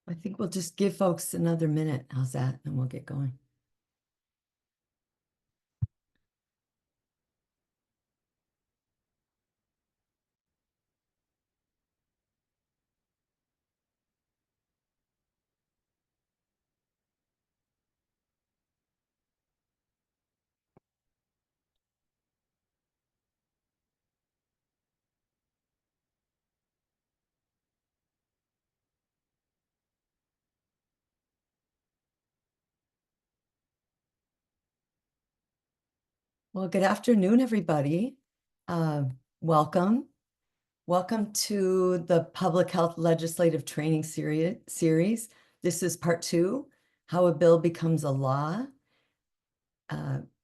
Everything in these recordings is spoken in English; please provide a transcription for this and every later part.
I think we'll just give folks another minute. How's that? And we'll get going. Well, good afternoon, everybody. Welcome. Welcome to the Public Health Legislative Training series. This is part 2, How a Bill Becomes a Law.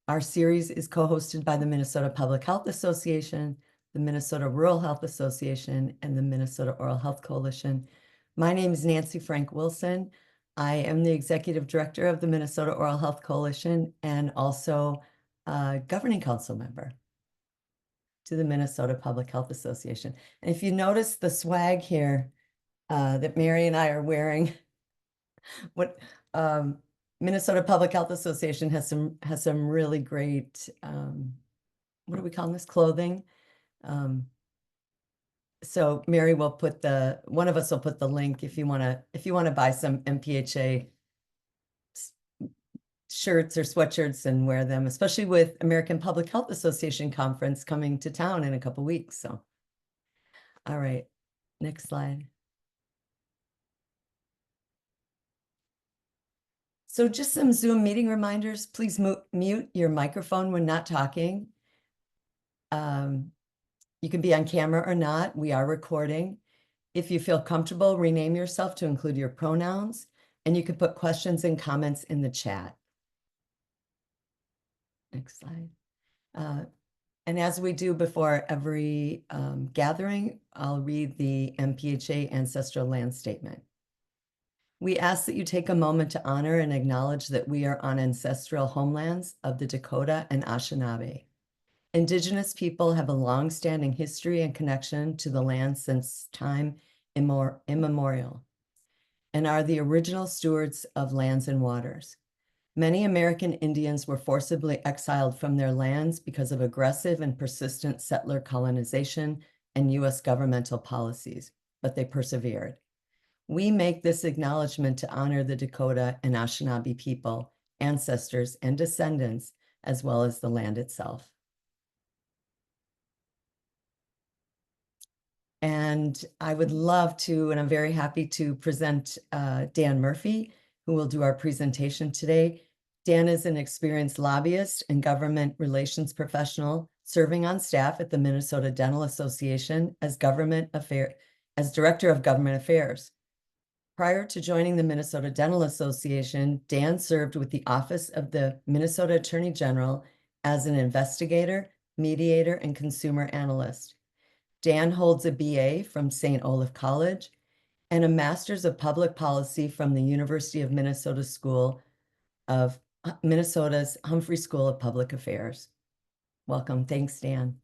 Our series is co-hosted by the Minnesota Public Health Association, the Minnesota Rural Health Association, and the Minnesota Oral Health Coalition. My name is Nancy Frank Wilson. I am the Executive Director of the Minnesota Oral Health Coalition and also a Governing Council member to the Minnesota Public Health Association. And if you notice the swag here that Mary and I are wearing, what Minnesota Public Health Association has some really great what do we call this, clothing. So Mary will put one of us will put the link if you want to buy some MPHA shirts or sweatshirts and wear them, especially with American Public Health Association conference coming to town in a couple weeks. So, all right, next slide. So just some Zoom meeting reminders. Please mute your microphone when not talking. You can be on camera or not. We are recording. If you feel comfortable, rename yourself to include your pronouns, and you can put questions and comments in the chat. Next slide. And as we do before every gathering, I'll read the MPHA Ancestral Land Statement. We ask that you take a moment to honor and acknowledge that we are on ancestral homelands of the Dakota and Anishinaabe. Indigenous people have a long-standing history and connection to the land since time immemorial, and are the original stewards of lands and waters. Many American Indians were forcibly exiled from their lands because of aggressive and persistent settler colonization and U.S. governmental policies, but they persevered. We make this acknowledgement to honor the Dakota and Anishinaabe people, ancestors, and descendants, as well as the land itself. And I would love to, and I'm very happy to present Dan Murphy, who will do our presentation today. Dan is an experienced lobbyist and government relations professional serving on staff at the Minnesota Dental Association as Director of Government Affairs. Prior to joining the Minnesota Dental Association, Dan served with the Office of the Minnesota Attorney General as an investigator, mediator, and consumer analyst. Dan holds a BA from St. Olaf College and a Master's of Public Policy from the University of Minnesota School of Minnesota's Humphrey School of Public Affairs. Welcome. Thanks, Dan.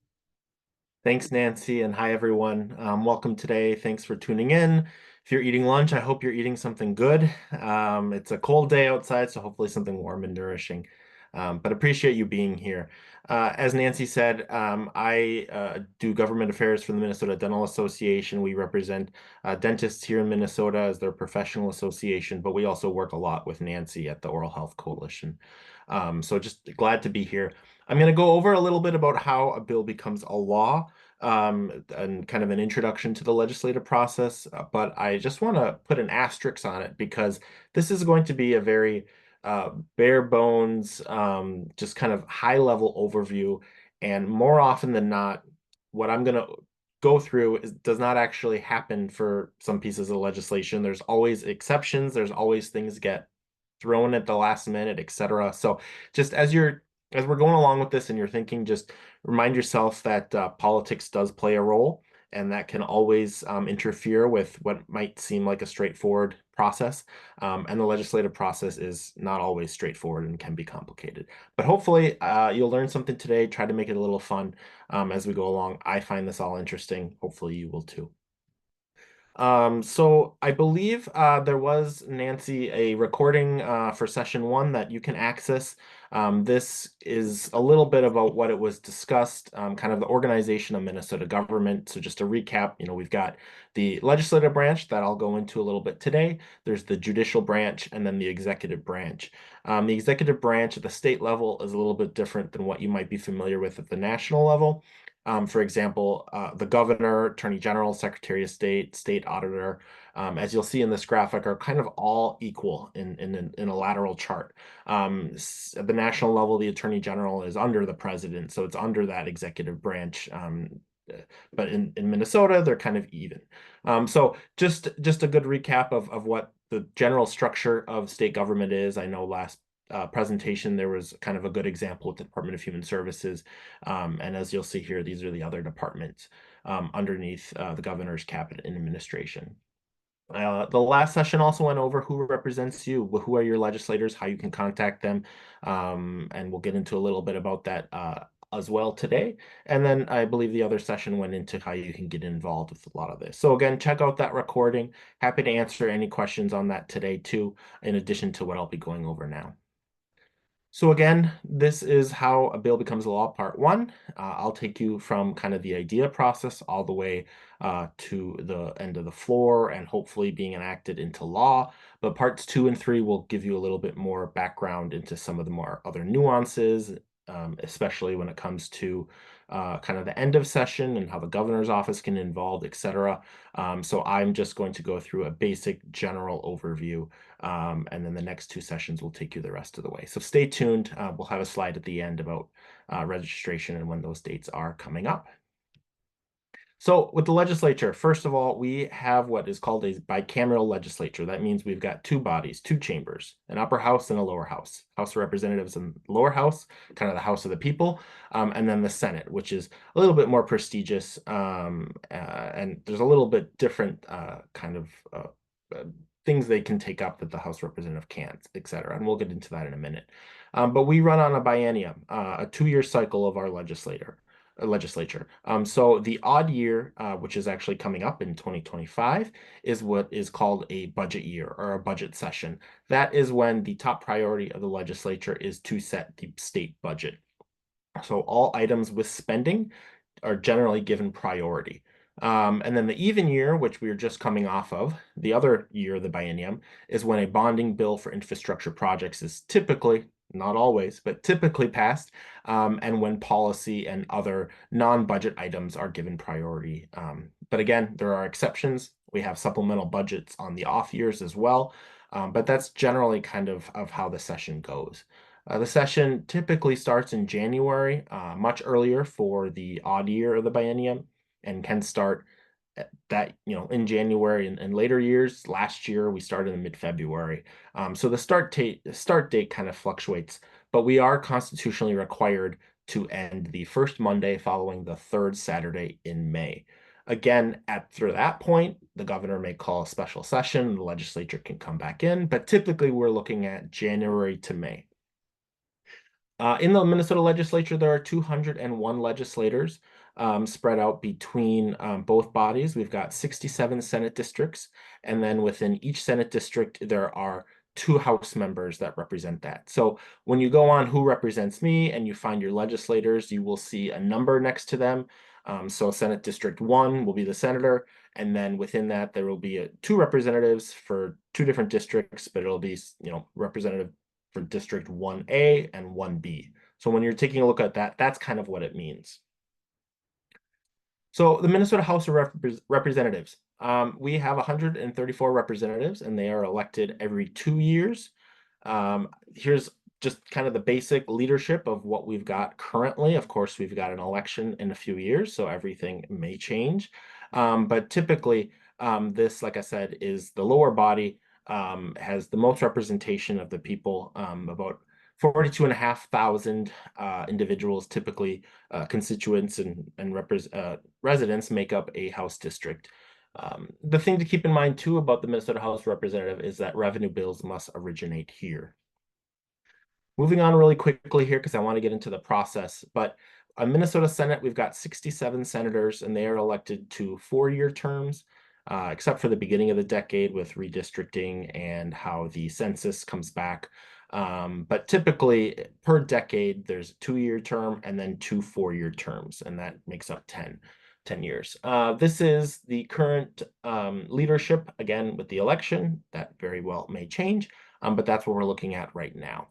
Thanks, Nancy, and hi, everyone. Welcome today. Thanks for tuning in. If you're eating lunch, I hope you're eating something good. It's a cold day outside, so hopefully something warm and nourishing. But appreciate you being here. As Nancy said, I do government affairs for the Minnesota Dental Association. We represent dentists here in Minnesota as their professional association, but we also work a lot with Nancy at the Oral Health Coalition. So just glad to be here. I'm going to go over a little bit about how a bill becomes a law and kind of an introduction to the legislative process, but I just want to put an asterisk on it because this is going to be a very bare bones, just kind of high level overview. And more often than not, what I'm going to go through does not actually happen for some pieces of legislation. There's always exceptions. There's always things get thrown at the last minute, etc. So just as we're going along with this and you're thinking, just remind yourself that politics does play a role, and that can always interfere with what might seem like a straightforward process. And the legislative process is not always straightforward and can be complicated. But hopefully you'll learn something today, try to make it a little fun as we go along. I find this all interesting. Hopefully you will too. So I believe there was, Nancy, a recording for session one that you can access. This is a little bit about what it was discussed, kind of the organization of Minnesota government. So just to recap, we've got the legislative branch that I'll go into a little bit today. There's the judicial branch and then the executive branch. The executive branch at the state level is a little bit different than what you might be familiar with at the national level. For example, the governor, attorney general, secretary of state, state auditor, as you'll see in this graphic, are kind of all equal in a lateral chart. At the national level, the attorney general is under the president, so it's under that executive branch. But in Minnesota, they're kind of even. So just a good recap of what the general structure of state government is. I know last presentation, there was kind of a good example with the Department of Human Services. And as you'll see here, these are the other departments underneath the governor's cabinet and administration. The last session also went over who represents you, who are your legislators, how you can contact them, and we'll get into a little bit about that as well today. And then I believe the other session went into how you can get involved with a lot of this. So again, check out that recording. Happy to answer any questions on that today too, in addition to what I'll be going over now. So again, this is how a bill becomes a law, part one. I'll take you from kind of the idea process all the way to the end of the floor and hopefully being enacted into law. But parts two and three will give you a little bit more background into some of the more other nuances, especially when it comes to kind of the end of session and how the governor's office can involve, etc. So I'm just going to go through a basic general overview, and then the next two sessions will take you the rest of the way. So stay tuned. We'll have a slide at the end about registration and when those dates are coming up. So with the legislature, first of all, we have what is called a bicameral legislature. That means we've got two bodies, two chambers, an upper house and a lower house. House of Representatives and lower house, kind of the House of the People, and then the Senate, which is a little bit more prestigious, and there's a little bit different kind of uh, things they can take up that the House Representative can't, et cetera. And we'll get into that in a minute. But we run on a biennium, a 2-year cycle of our legislature. So the odd year, which is actually coming up in 2025, is what is called a budget year or a budget session. That is when the top priority of the legislature is to set the state budget. So all items with spending are generally given priority. And then the even year, which we are just coming off of, the other year of the biennium, is when a bonding bill for infrastructure projects is typically, not always, but typically passed, and when policy and other non-budget items are given priority. But again, there are exceptions. We have supplemental budgets on the off years as well, but that's generally kind of how the session goes. The session typically starts in January, much earlier for the odd year of the biennium, and can start in January and later years. Last year we started in mid-February. So the start date kind of fluctuates, but we are constitutionally required to end the first Monday following the third Saturday in May. Again, through that point, the governor may call a special session, the legislature can come back in, but typically we're looking at January to May. In the Minnesota legislature, there are 201 legislators spread out between both bodies. We've got 67 Senate districts, and then within each Senate district, there are 2 House members that represent that. So when you go on Who Represents Me and you find your legislators, you will see a number next to them. So Senate District 1 will be the senator, and then within that, there will be 2 representatives for 2 different districts, but it'll be, representative for District 1A and 1B. So when you're taking a look at that, that's kind of what it means. So the Minnesota House of Representatives, we have 134 representatives, and they are elected every 2 years. Here's just kind of the basic leadership of what we've got currently. Of course, we've got an election in a few years, so everything may change. But typically, this, like I said, is the lower body, has the most representation of the people, about 42,500 individuals, typically constituents and residents make up a House district. The thing to keep in mind too about the Minnesota House Representative is that revenue bills must originate here. Moving on really quickly here because I want to get into the process, but on Minnesota Senate, we've got 67 senators and they are elected to 4-year terms. except for the beginning of the decade with redistricting and how the census comes back. But typically per decade, there's a 2-year term and then 2 4-year terms, and that makes up 10 years. This is the current leadership, again, with the election. That very well may change, but that's what we're looking at right now.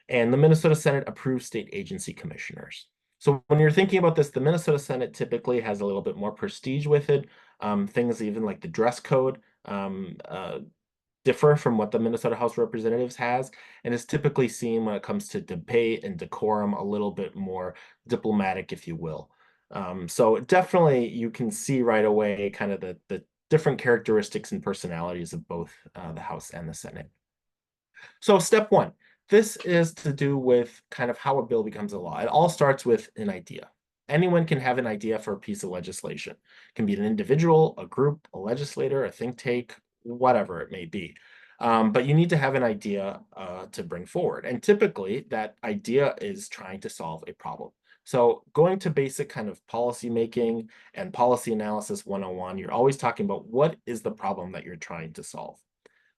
And the Minnesota Senate approves state agency commissioners. So when you're thinking about this, the Minnesota Senate typically has a little bit more prestige with it. Things even like the dress code differ from what the Minnesota House of Representatives has, and is typically seen when it comes to debate and decorum a little bit more diplomatic, if you will. So definitely you can see right away kind of the different characteristics and personalities of both the House and the Senate. So step one, this is to do with kind of how a bill becomes a law. It all starts with an idea. Anyone can have an idea for a piece of legislation. It can be an individual, a group, a legislator, a think tank, whatever it may be. But you need to have an idea to bring forward. And typically that idea is trying to solve a problem. So going to basic kind of policy making and policy analysis 101, you're always talking about what is the problem that you're trying to solve.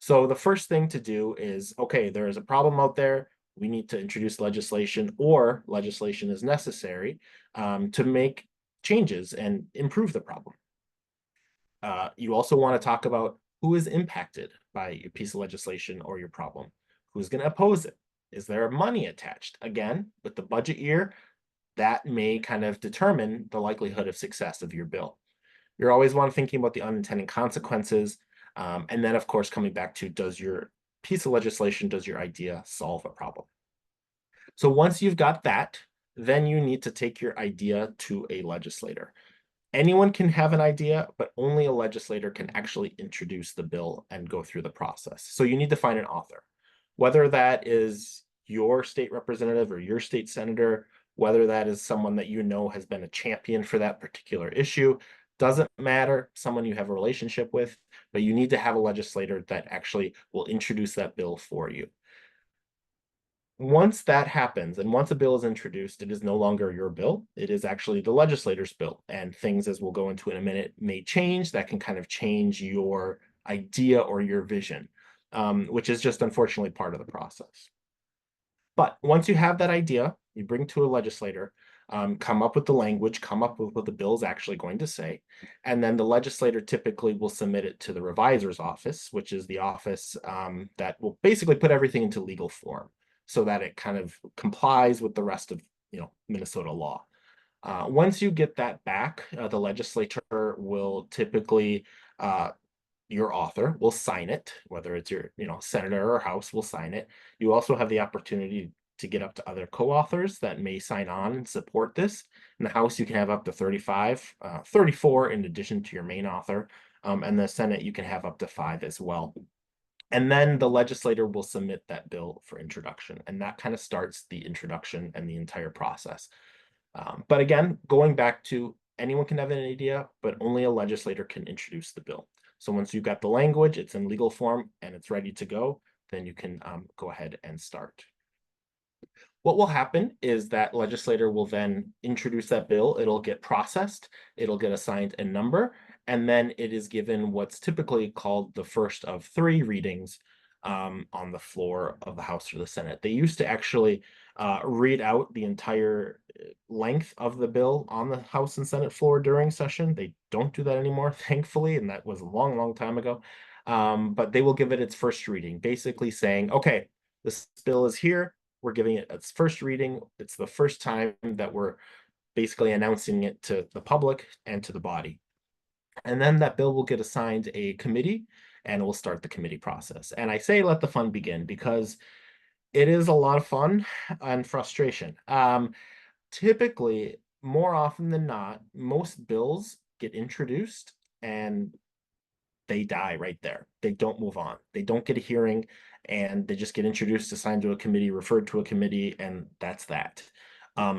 So the first thing to do is, okay, there is a problem out there. We need to introduce legislation, or legislation is necessary to make changes and improve the problem. You also want to talk about who is impacted by your piece of legislation or your problem. Who's going to oppose it? Is there money attached? Again, with the budget year, that may kind of determine the likelihood of success of your bill. You're always want to thinking about the unintended consequences. And then, of course, coming back to, does your piece of legislation, does your idea solve a problem? So once you've got that, then you need to take your idea to a legislator. Anyone can have an idea, but only a legislator can actually introduce the bill and go through the process. So you need to find an author, whether that is your state representative or your state senator, whether that is someone that you know has been a champion for that particular issue. Doesn't matter, someone you have a relationship with, but you need to have a legislator that actually will introduce that bill for you. Once that happens, and once a bill is introduced, it is no longer your bill. It is actually the legislator's bill. And things, as we'll go into in a minute, may change. That can kind of change your idea or your vision, which is just unfortunately part of the process. But once you have that idea, you bring to a legislator, come up with the language, come up with what the bill is actually going to say, and then the legislator typically will submit it to the revisor's office, which is the office that will basically put everything into legal form so that it kind of complies with the rest of Minnesota law. Once you get that back, the legislature will typically your author will sign it, whether it's your senator or house will sign it. You also have the opportunity to get up to other co-authors that may sign on and support this. In the house, you can have up to 35, 34 in addition to your main author. And the Senate, you can have up to 5 as well. And then the legislator will submit that bill for introduction. And that kind of starts the introduction and the entire process. But again, going back to, anyone can have an idea, but only a legislator can introduce the bill. So once you've got the language, it's in legal form, and it's ready to go, then you can go ahead and start. What will happen is that legislator will then introduce that bill. It'll get processed, it'll get assigned a number, and then it is given what's typically called the first of 3 readings on the floor of the House or the Senate. They used to actually read out the entire length of the bill on the House and Senate floor during session. They don't do that anymore, thankfully, and that was a long, long time ago. But they will give it its first reading, basically saying, okay, this bill is here. We're giving it its first reading. It's the first time that we're basically announcing it to the public and to the body. And then that bill will get assigned a committee, and we'll start the committee process. And I say let the fun begin because it is a lot of fun and frustration. Typically, more often than not, most bills get introduced and they die right there. They don't move on. They don't get a hearing, and they just get introduced, assigned to a committee, referred to a committee, and that's that.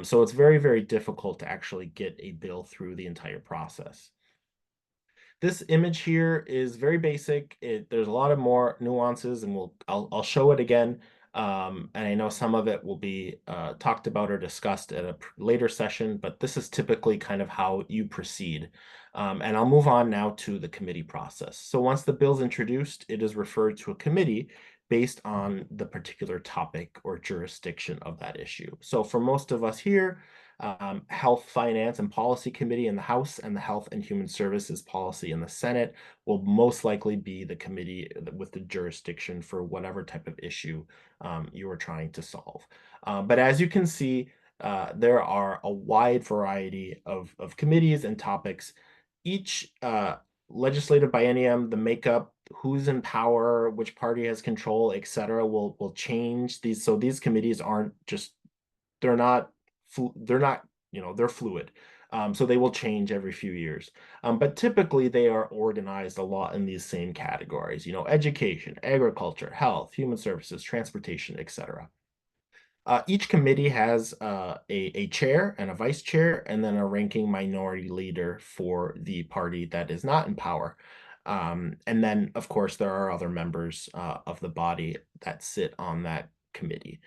So it's very, very difficult to actually get a bill through the entire process. This image here is very basic. There's a lot of more nuances, and I'll show it again. And I know some of it will be talked about or discussed at a later session, but this is typically kind of how you proceed. And I'll move on now to the committee process. So once the bill is introduced, it is referred to a committee based on the particular topic or jurisdiction of that issue. So for most of us here, Health, Finance, and Policy Committee in the House and the Health and Human Services Policy in the Senate will most likely be the committee with the jurisdiction for whatever type of issue you are trying to solve. But as you can see, there are a wide variety of committees and topics. Each legislative biennium, the makeup, who's in power, which party has control, etc., will change these. So these committees aren't just they're not they're not they're fluid. So they will change every few years. But typically they are organized a lot in these same categories, education, agriculture, health, human services, transportation, etc. Each committee has a chair and a vice chair, and then a ranking minority leader for the party that is not in power. And then, of course, there are other members of the body that sit on that committee.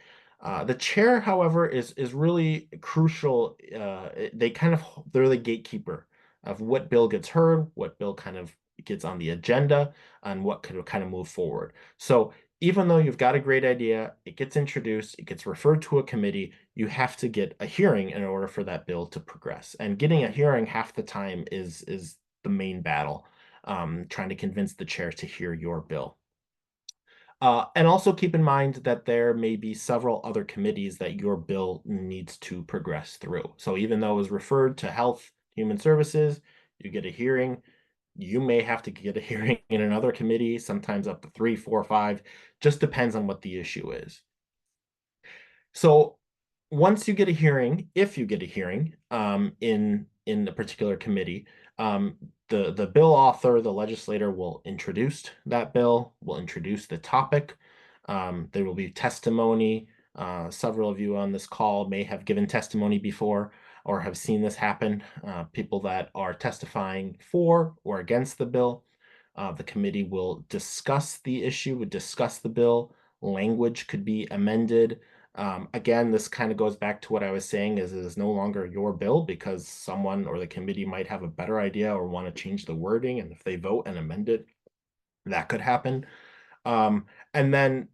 The chair, however, is really crucial. They're the gatekeeper of what bill gets heard, what bill kind of gets on the agenda, and what could kind of move forward. So even though you've got a great idea, it gets introduced, it gets referred to a committee, you have to get a hearing in order for that bill to progress. And getting a hearing half the time is the main battle, trying to convince the chair to hear your bill. And also keep in mind that there may be several other committees that your bill needs to progress through. So even though it was referred to Health, Human Services, you get a hearing, you may have to get a hearing in another committee, sometimes up to 3, 4, 5, just depends on what the issue is. So once you get a hearing, if you get a hearing in a particular committee, the bill author, the legislator will introduce that bill, will introduce the topic. There will be testimony. Several of you on this call may have given testimony before or have seen this happen. People that are testifying for or against the bill. The committee will discuss the issue, would discuss the bill. Language could be amended. Again, this kind of goes back to what I was saying is it is no longer your bill because someone or the committee might have a better idea or want to change the wording. And if they vote and amend it, that could happen. And then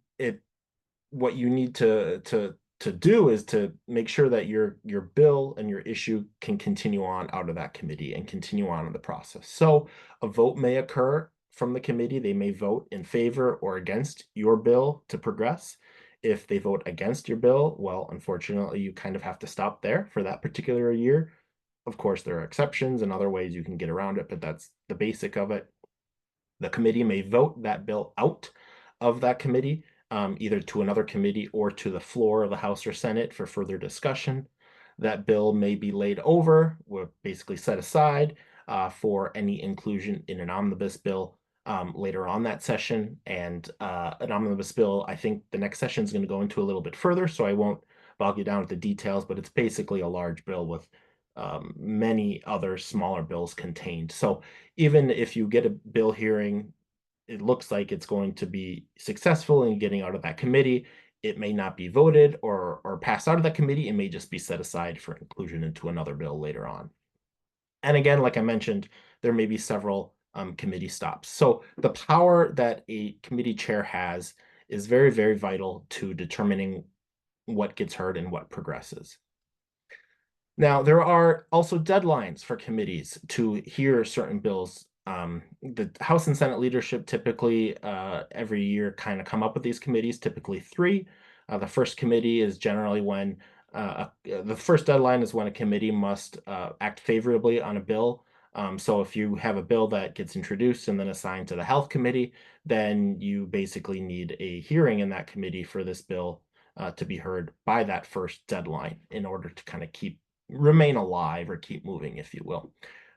what you need to do is to make sure that your bill and your issue can continue on out of that committee and continue on in the process. So a vote may occur from the committee. They may vote in favor or against your bill to progress. If they vote against your bill, well, unfortunately, you kind of have to stop there for that particular year. Of course, there are exceptions and other ways you can get around it, but that's the basic of it. The committee may vote that bill out of that committee, either to another committee or to the floor of the House or Senate for further discussion. That bill may be laid over, or basically set aside for any inclusion in an omnibus bill later on that session. And an omnibus bill, I think the next session is going to go into a little bit further, so I won't bog you down with the details, but it's basically a large bill with many other smaller bills contained. So even if you get a bill hearing, it looks like it's going to be successful in getting out of that committee. It may not be voted or passed out of that committee. It may just be set aside for inclusion into another bill later on. And again, like I mentioned, there may be several committee stops. So the power that a committee chair has is very, very vital to determining what gets heard and what progresses. Now, there are also deadlines for committees to hear certain bills. The House and Senate leadership typically every year kind of come up with these committees, typically 3. The first committee is generally when the first deadline is when a committee must act favorably on a bill. So if you have a bill that gets introduced and then assigned to the Health Committee, then you basically need a hearing in that committee for this bill to be heard by that first deadline in order to kind of remain alive or keep moving, if you will.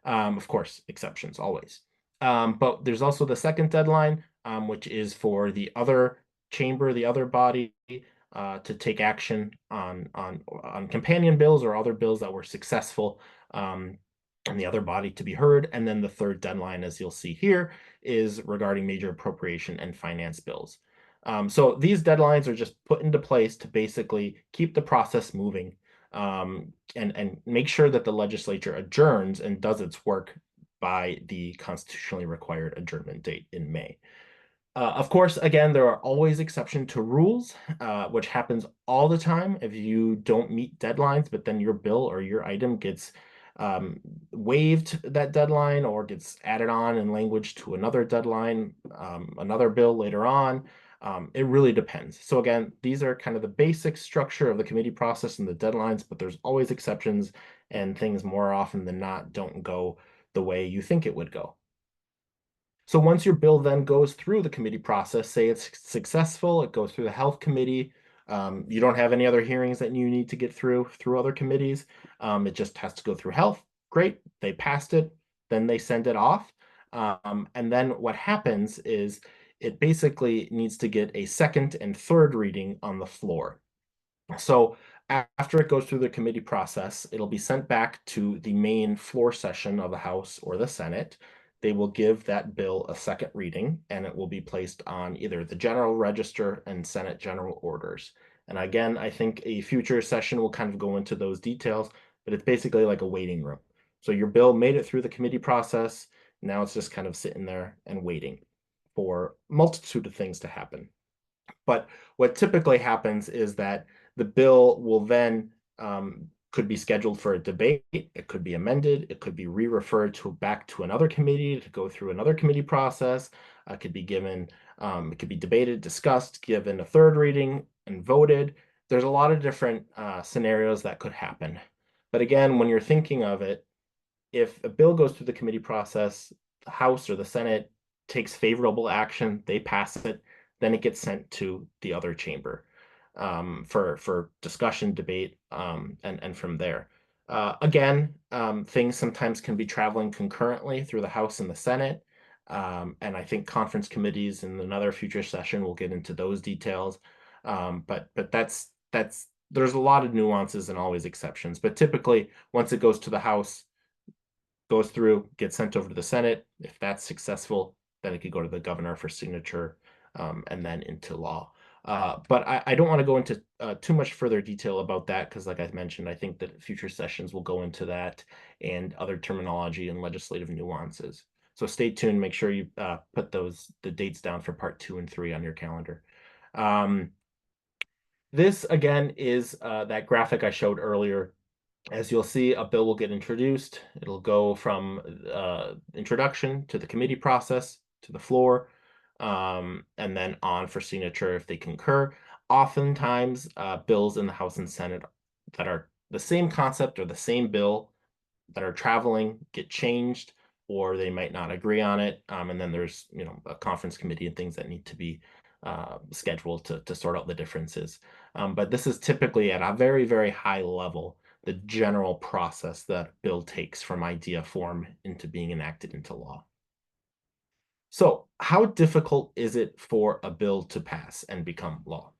Of course, exceptions always. But there's also the second deadline, which is for the other chamber, the other body, to take action on companion bills or other bills that were successful and the other body to be heard. And then the third deadline, as you'll see here, is regarding major appropriation and finance bills. So these deadlines are just put into place to basically keep the process moving, and make sure that the legislature adjourns and does its work by the constitutionally required adjournment date in May. Of course, again, there are always exceptions to rules, which happens all the time if you don't meet deadlines, but then your bill or your item gets um, waived that deadline or gets added on in language to another deadline, another bill later on. It really depends. So again, these are kind of the basic structure of the committee process and the deadlines, but there's always exceptions, and things more often than not don't go the way you think it would go. So once your bill then goes through the committee process, say it's successful, it goes through the health committee. You don't have any other hearings that you need to get through other committees. It just has to go through health. Great, they passed it, then they send it off. And then what happens is it basically needs to get a second and third reading on the floor. So after it goes through the committee process, it'll be sent back to the main floor session of the House or the Senate. They will give that bill a second reading, and it will be placed on either the General Register and Senate General Orders. And again, I think a future session will kind of go into those details, but it's basically like a waiting room. So your bill made it through the committee process. Now it's just kind of sitting there and waiting for a multitude of things to happen. But what typically happens is that the bill will then could be scheduled for a debate. It could be amended. It could be re-referred to back to another committee to go through another committee process. It could be given, it could be debated, discussed, given a third reading, and voted. There's a lot of different scenarios that could happen. But again, when you're thinking of it, if a bill goes through the committee process, the House or the Senate takes favorable action, they pass it, then it gets sent to the other chamber for discussion, debate, and from there. Again, things sometimes can be traveling concurrently through the House and the Senate. And I think conference committees in another future session will get into those details. But that's there's a lot of nuances and always exceptions. But typically, once it goes to the House, goes through, gets sent over to the Senate. If that's successful, then it could go to the governor for signature, and then into law. But I don't want to go into too much further detail about that because, like I mentioned, I think that future sessions will go into that and other terminology and legislative nuances. So stay tuned. Make sure you put the dates down for part 2 and 3 on your calendar. Um, this again is that graphic I showed earlier. As you'll see, a bill will get introduced. It'll go from introduction to the committee process to the floor, and then on for signature if they concur. Oftentimes, bills in the House and Senate that are the same concept or the same bill that are traveling get changed, or they might not agree on it. And then there's, a conference committee and things that need to be scheduled to sort out the differences. But this is typically at a very, very high level, the general process that bill takes from idea form into being enacted into law. So, how difficult is it for a bill to pass and become law?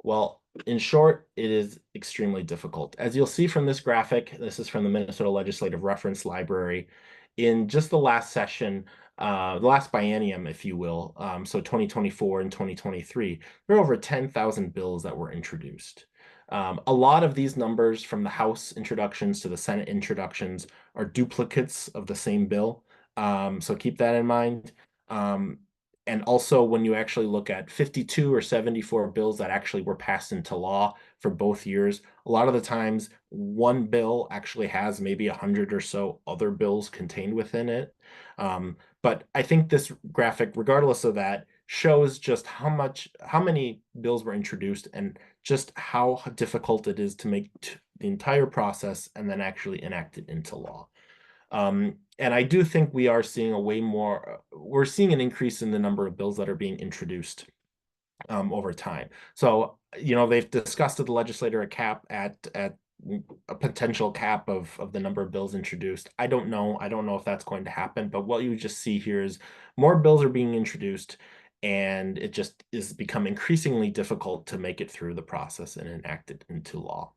Well, in short, it is extremely difficult. As you'll see from this graphic, this is from the Minnesota Legislative Reference Library. In just the last session, the last biennium, if you will, so 2024 and 2023, there are over 10,000 bills that were introduced. A lot of these numbers from the House introductions to the Senate introductions are duplicates of the same bill. So keep that in mind. Um, and also, when you actually look at 52 or 74 bills that actually were passed into law for both years, a lot of the times one bill actually has maybe 100 or so other bills contained within it. But I think this graphic, regardless of that, shows just how many bills were introduced and just how difficult it is to make the entire process and then actually enact it into law. And I do think we are seeing we're seeing an increase in the number of bills that are being introduced over time. So, they've discussed at the legislature at a potential cap of the number of bills introduced. I don't know. I don't know if that's going to happen, but what you just see here is more bills are being introduced, and it just is become increasingly difficult to make it through the process and enact it into law.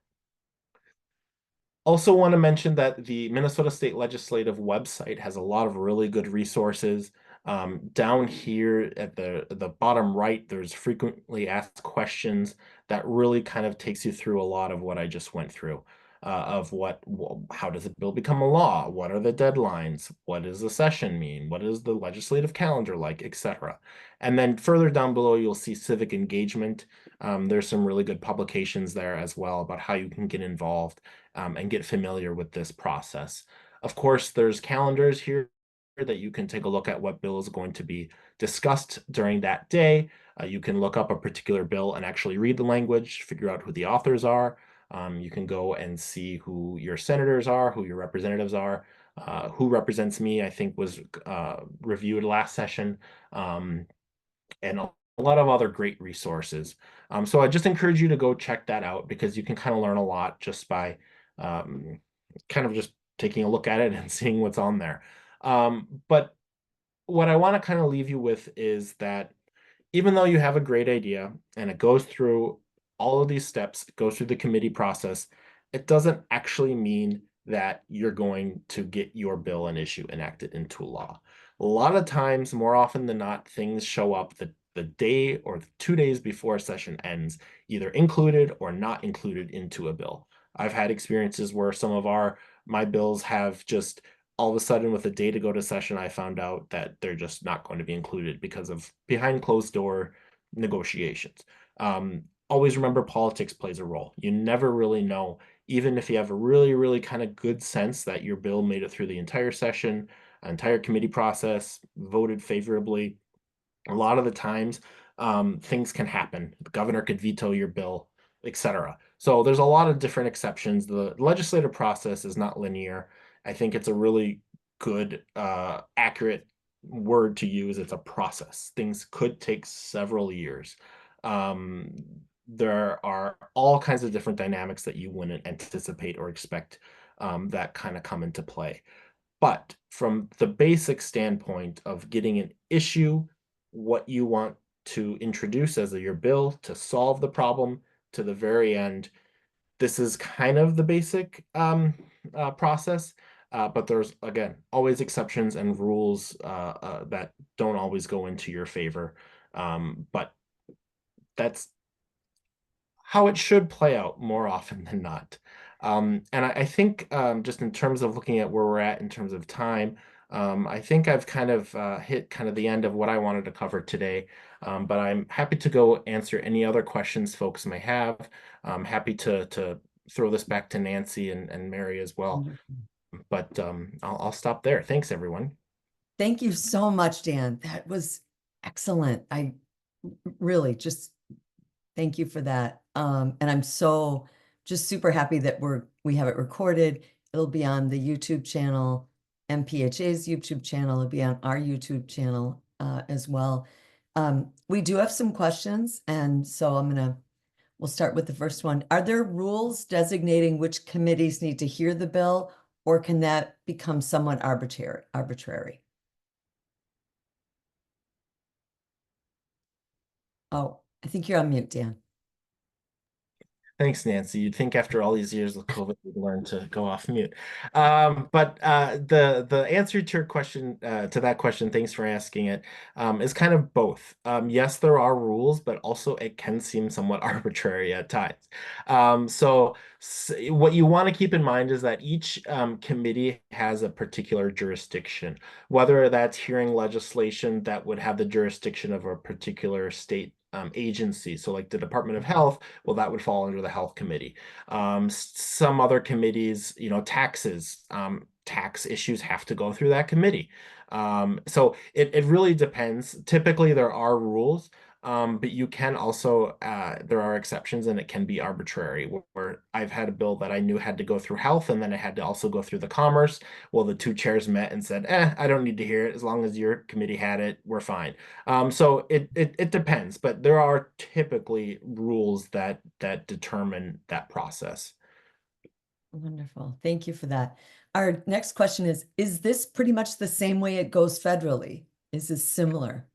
Also want to mention that the Minnesota State Legislative website has a lot of really good resources. Down here at the bottom right, there's frequently asked questions that really kind of takes you through a lot of what I just went through. Of how does a bill become a law? What are the deadlines? What does the session mean? What is the legislative calendar like, etc. And then further down below, you'll see civic engagement. There's some really good publications there as well about how you can get involved and get familiar with this process. Of course, there's calendars here that you can take a look at what bill is going to be discussed during that day. You can look up a particular bill and actually read the language, figure out who the authors are. You can go and see who your senators are, who your representatives are. Who represents me, I think, was reviewed last session, and a lot of other great resources. So I just encourage you to go check that out because you can kind of learn a lot just by kind of just taking a look at it and seeing what's on there. But what I want to kind of leave you with is that even though you have a great idea and it goes through all of these steps, it goes through the committee process, it doesn't actually mean that you're going to get your bill and issue enacted into law. A lot of times, more often than not, things show up the day or the 2 days before a session ends, either included or not included into a bill. I've had experiences where some of my bills have just all of a sudden with a day to go to session, I found out that they're just not going to be included because of behind closed door negotiations. Always remember politics plays a role. You never really know, even if you have a really, really kind of good sense that your bill made it through the entire session, entire committee process, voted favorably. A lot of the times, things can happen. The governor could veto your bill, etc. So there's a lot of different exceptions. The legislative process is not linear. I think it's a really good, accurate word to use. It's a process. Things could take several years. Um, there are all kinds of different dynamics that you wouldn't anticipate or expect that kind of come into play. But from the basic standpoint of getting an issue, what you want to introduce as your bill to solve the problem to the very end, this is kind of the basic process. But there's, again, always exceptions and rules that don't always go into your favor. But that's how it should play out more often than not. And I think just in terms of looking at where we're at in terms of time, I think I've kind of hit kind of the end of what I wanted to cover today. But I'm happy to go answer any other questions folks may have. I'm happy to throw this back to Nancy and Mary as well. Wonderful. But I'll stop there. Thanks, everyone. Thank you so much, Dan. That was excellent. I really just thank you for that. And I'm so just super happy that we have it recorded. It'll be on the YouTube channel, MPHA's YouTube channel. It'll be on our YouTube channel as well. We do have some questions, and so we'll start with the first one. Are there rules designating which committees need to hear the bill, or can that become somewhat arbitrary? Oh, I think you're on mute, Dan. Thanks, Nancy. You'd think after all these years of COVID, we'd learn to go off mute. But the answer to your question, to that question, thanks for asking it, is kind of both. Yes, there are rules, but also it can seem somewhat arbitrary at times. What you want to keep in mind is that each committee has a particular jurisdiction, whether that's hearing legislation that would have the jurisdiction of a particular state agency. So like the Department of Health, well, that would fall under the Health Committee. Some other committees, taxes, tax issues have to go through that committee. So it really depends. Typically, there are rules, but you can also, there are exceptions and it can be arbitrary, where I've had a bill that I knew had to go through health and then it had to also go through the commerce. Well, the two chairs met and said, I don't need to hear it. As long as your committee had it, we're fine. So it depends, but there are typically rules that determine that process. Wonderful. Thank you for that. Our next question is this pretty much the same way it goes federally? Is this similar?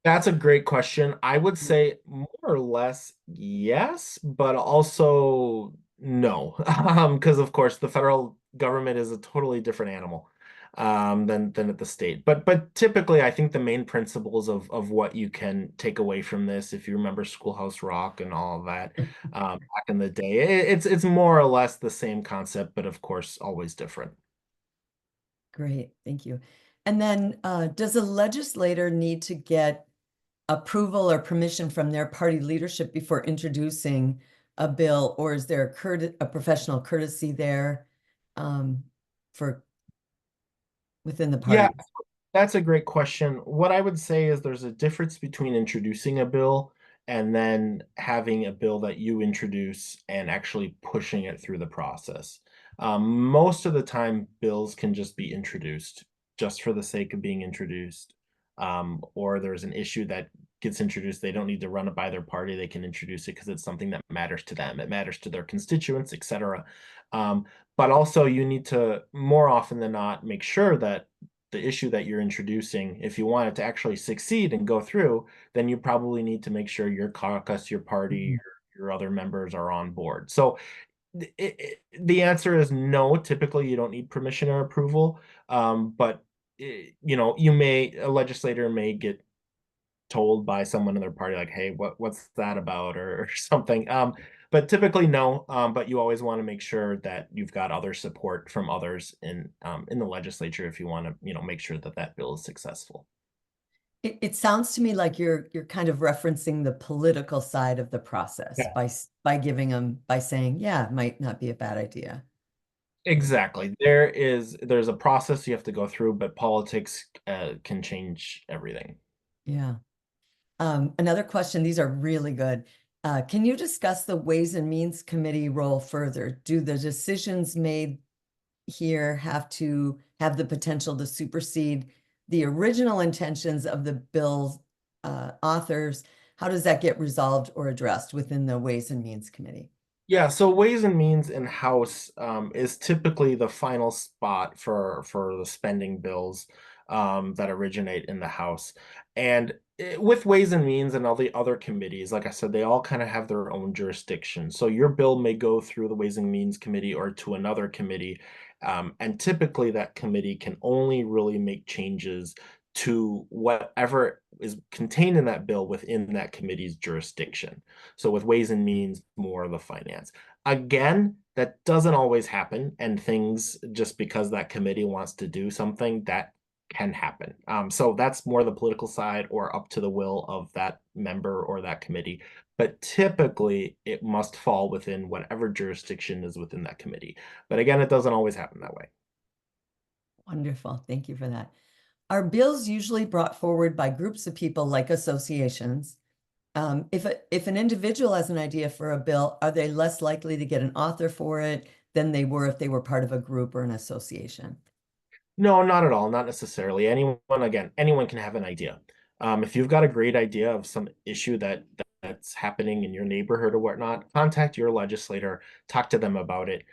That's a great question. I would say more or less yes, but also no. Because of course the federal government is a totally different animal. than at the state. But typically, I think the main principles of what you can take away from this, if you remember Schoolhouse Rock and all of that, back in the day, it's more or less the same concept, but of course, always different. Great, thank you. And then does a legislator need to get approval or permission from their party leadership before introducing a bill, or is there a professional courtesy there for within the Yeah, party? that's a great question. What I would say is there's a difference between introducing a bill and then having a bill that you introduce and actually pushing it through the process. Most of the time, bills can just be introduced just for the sake of being introduced. Or there's an issue that gets introduced. They don't need to run it by their party. They can introduce it because it's something that matters to them. It matters to their constituents, etc. Um, but also, you need to more often than not make sure that the issue that you're introducing, if you want it to actually succeed and go through, then you probably need to make sure your caucus, your party, Mhm. your other members are on board. So the answer is no. Typically, you don't need permission or approval. But a legislator may get told by someone in their party, like, hey, what's that about, or something. But typically, no. But you always want to make sure that you've got other support from others in the legislature if you want to, make sure that that bill is successful. It sounds to me like you're kind of referencing the political side of the process Yeah, by giving them by saying, yeah, it might not be a bad idea. exactly. There's a process you have to go through, but politics can change everything. Yeah. Another question, these are really good. Can you discuss the Ways and Means Committee role further? Do the decisions made here have to have the potential to supersede the original intentions of the bill's authors? How does that get resolved or addressed within the Ways and Means Committee? Yeah, so Ways and Means in House is typically the final spot for the spending bills that originate in the House. And with Ways and Means and all the other committees, like I said, they all kind of have their own jurisdiction. So your bill may go through the Ways and Means Committee or to another committee. And typically that committee can only really make changes to whatever is contained in that bill within that committee's jurisdiction. So with Ways and Means, more of the finance. Again, that doesn't always happen, and things just because that committee wants to do something that can happen. So that's more the political side or up to the will of that member or that committee. But typically, it must fall within whatever jurisdiction is within that committee. But again, it doesn't always happen that way. Wonderful. Thank you for that. Are bills usually brought forward by groups of people like associations? If an individual has an idea for a bill, are they less likely to get an author for it than they were if they were part of a group or an association? No, not at all. Not necessarily. Anyone can have an idea. If you've got a great idea of some issue that's happening in your neighborhood or whatnot, contact your legislator, talk to them about it.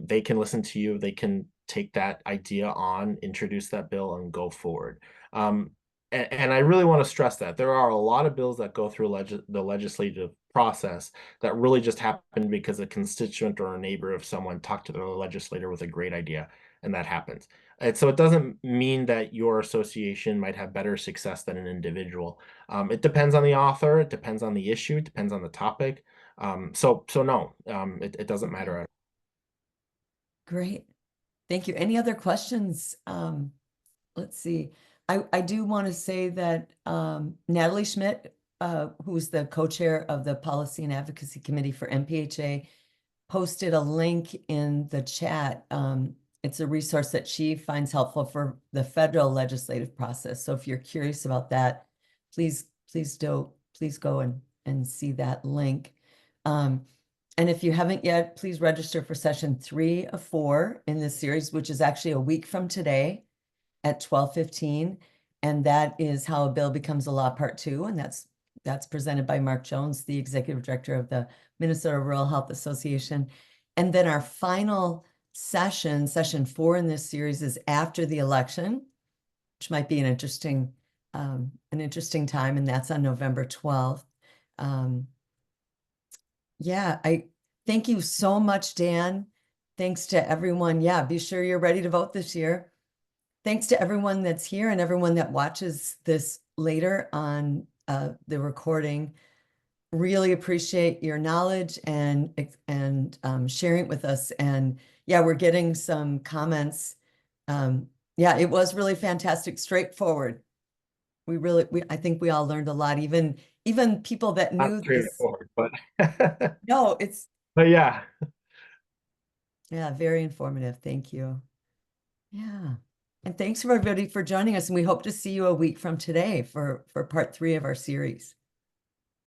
They can listen to you. They can take that idea on, introduce that bill, and go forward. And I really want to stress that there are a lot of bills that go through the legislative process that really just happen because a constituent or a neighbor of someone talked to their legislator with a great idea, and that happens. And so it doesn't mean that your association might have better success than an individual. It depends on the author, it depends on the issue, it depends on the topic. So no, it doesn't Okay, matter. great. Thank you. Any other questions? Let's see. I do want to say that Natalie Schmidt, who's the co-chair of the Policy and Advocacy Committee for MPHA, posted a link in the chat. It's a resource that she finds helpful for the federal legislative process. So if you're curious about that, please go and see that link. And if you haven't yet, please register for session 3 of 4 in this series, which is actually a week from today at 12:15. And that is How a Bill Becomes a Law Part 2. And that's presented by Mark Jones, the executive director of the Minnesota Rural Health Association. And then our final session 4 in this series, is after the election, which might be an interesting time, and that's on November 12th. Yeah, I thank you so much, Dan. Thanks to everyone. Yeah, be sure you're ready to vote this year. thanks to everyone that's here and everyone that watches this later on the recording. Really appreciate your knowledge and sharing it with us. And yeah, we're getting some comments. Yeah, it was really fantastic, straightforward. I think we all learned a lot, even people that Not knew this. straightforward, but No, it's but yeah. yeah, very informative. Thank you. Yeah. And thanks for everybody for joining us. And we hope to see you a week from today for part 3 of our series.